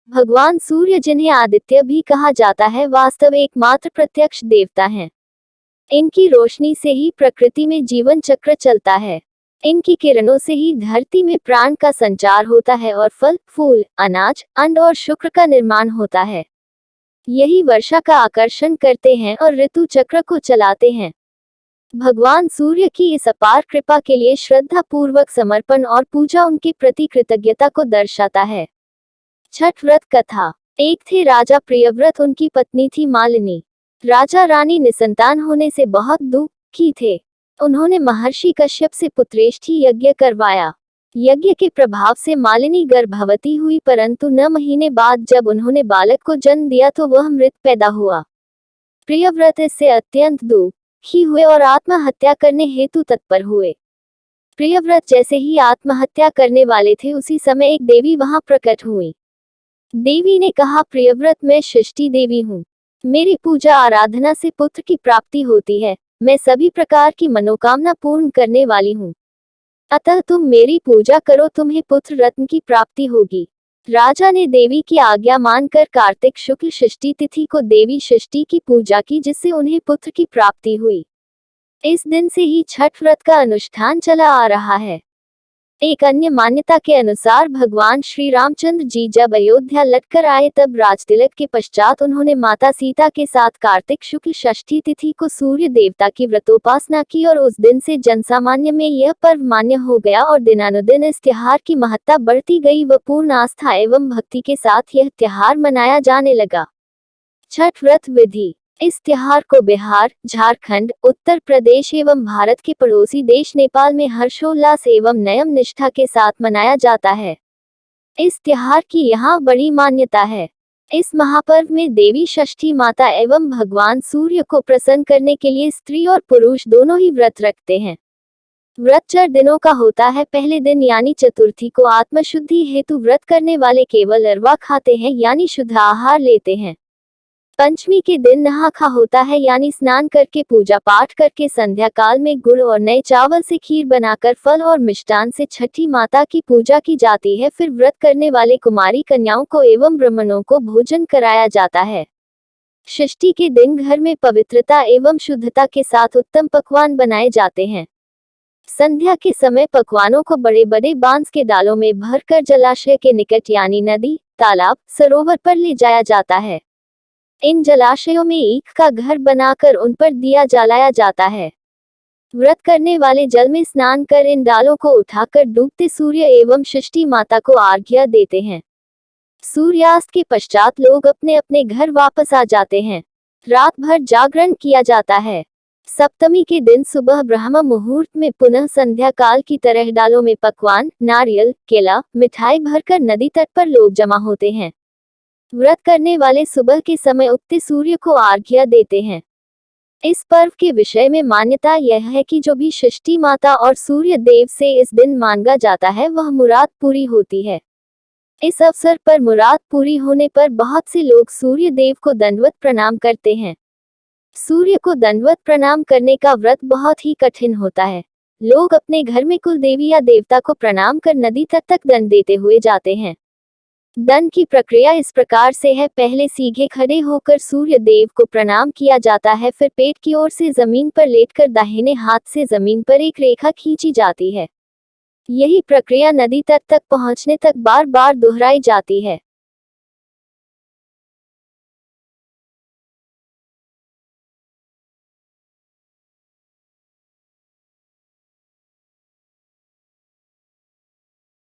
भगवान सूर्य, जिन्हें आदित्य भी कहा जाता है, वास्तव एकमात्र प्रत्यक्ष देवता हैं। इनकी रोशनी से ही प्रकृति में जीवन चक्र चलता है। इनकी किरणों से ही धरती में प्राण का संचार होता है और फल, फूल, अनाज, अन्न और शुक्र का निर्माण होता है। यही वर्षा का आकर्षण करते हैं और ऋतु चक्र को चलाते हैं। भगवान सूर्य की इस अपार कृपा के लिए श्रद्धा पूर्वक समर्पण और पूजा उनके प्रति कृतज्ञता को दर्शाता है। छठ व्रत कथा। एक थे राजा प्रियव्रत, उनकी पत्नी थी मालिनी। राजा रानी निसंतान होने से बहुत दुखी थे। उन्होंने महर्षि कश्यप से पुत्रेष्ठी यज्ञ करवाया। यज्ञ के प्रभाव से मालिनी गर्भवती हुई, परंतु 9 महीने बाद जब उन्होंने बालक को जन्म दिया तो वह मृत पैदा हुआ। प्रियव्रत इससे अत्यंत दुखी हुए और आत्महत्या करने हेतु तत्पर हुए। प्रियव्रत जैसे ही आत्महत्या करने वाले थे, उसी समय एक देवी वहां प्रकट हुई। देवी ने कहा, प्रियव्रत, मैं सृष्टि देवी हूँ। मेरी पूजा आराधना से पुत्र की प्राप्ति होती है। मैं सभी प्रकार की मनोकामना पूर्ण करने वाली हूँ। अतः तुम मेरी पूजा करो, तुम्हें पुत्र रत्न की प्राप्ति होगी। राजा ने देवी की आज्ञा मानकर कार्तिक शुक्ल षष्ठी तिथि को देवी षष्ठी की पूजा की, जिससे उन्हें पुत्र की प्राप्ति हुई। इस दिन से ही छठ व्रत का अनुष्ठान चला आ रहा है। एक अन्य मान्यता के अनुसार भगवान श्री रामचंद्र जी जब अयोध्या लौटकर आए, तब राजतिलक के पश्चात उन्होंने माता सीता के साथ कार्तिक शुक्ल षष्ठी तिथि को सूर्य देवता की व्रतोपासना की और उस दिन से जनसामान्य में यह पर्व मान्य हो गया और दिनानुदिन इस त्योहार की महत्ता बढ़ती गई व पूर्ण आस्था एवं भक्ति के साथ यह त्योहार मनाया जाने लगा। छठ व्रत विधि। इस त्योहार को बिहार, झारखंड, उत्तर प्रदेश एवं भारत के पड़ोसी देश नेपाल में हर्षोल्लास एवं नियम निष्ठा के साथ मनाया जाता है। इस त्योहार की यहाँ बड़ी मान्यता है। इस महापर्व में देवी षष्ठी माता एवं भगवान सूर्य को प्रसन्न करने के लिए स्त्री और पुरुष दोनों ही व्रत रखते हैं। व्रत 4 दिनों का होता है। पहले दिन यानी चतुर्थी को आत्मशुद्धि हेतु व्रत करने वाले केवल अरवा खाते हैं, यानी शुद्ध आहार लेते हैं। पंचमी के दिन नहा खा होता है, यानी स्नान करके पूजा पाठ करके संध्या काल में गुड़ और नए चावल से खीर बनाकर फल और मिष्टान से छठी माता की पूजा की जाती है। फिर व्रत करने वाले कुमारी कन्याओं को एवं ब्राह्मणों को भोजन कराया जाता है। षष्ठी के दिन घर में पवित्रता एवं शुद्धता के साथ उत्तम पकवान बनाए जाते हैं। संध्या के समय पकवानों को बड़े बड़े बांस के डालों में भरकर जलाशय के निकट यानी नदी, तालाब, सरोवर पर ले जाया जाता है। इन जलाशयों में ईख का घर बनाकर उन पर दिया जलाया जाता है। व्रत करने वाले जल में स्नान कर इन डालों को उठाकर डूबते सूर्य एवं षष्ठी माता को अर्घ्य देते हैं। सूर्यास्त के पश्चात लोग अपने अपने घर वापस आ जाते हैं। रात भर जागरण किया जाता है। सप्तमी के दिन सुबह ब्रह्म मुहूर्त में पुनः संध्या काल की तरह डालों में पकवान, नारियल, केला, मिठाई भरकर नदी तट पर लोग जमा होते हैं। व्रत करने वाले सुबह के समय उगते सूर्य को अर्घ्य देते हैं। इस पर्व के विषय में मान्यता यह है कि जो भी षष्ठी माता और सूर्य देव से इस दिन मांगा जाता है, वह मुराद पूरी होती है। इस अवसर पर मुराद पूरी होने पर बहुत से लोग सूर्य देव को दंडवत प्रणाम करते हैं। सूर्य को दंडवत प्रणाम करने का व्रत बहुत ही कठिन होता है। लोग अपने घर में कुल देवी या देवता को प्रणाम कर नदी तट तक दंड देते हुए जाते हैं। दंड की प्रक्रिया इस प्रकार से है। पहले सीधे खड़े होकर सूर्य देव को प्रणाम किया जाता है, फिर पेट की ओर से जमीन पर लेटकर दाहिने हाथ से जमीन पर एक रेखा खींची जाती है। यही प्रक्रिया नदी तट तक पहुंचने तक बार बार दोहराई जाती है।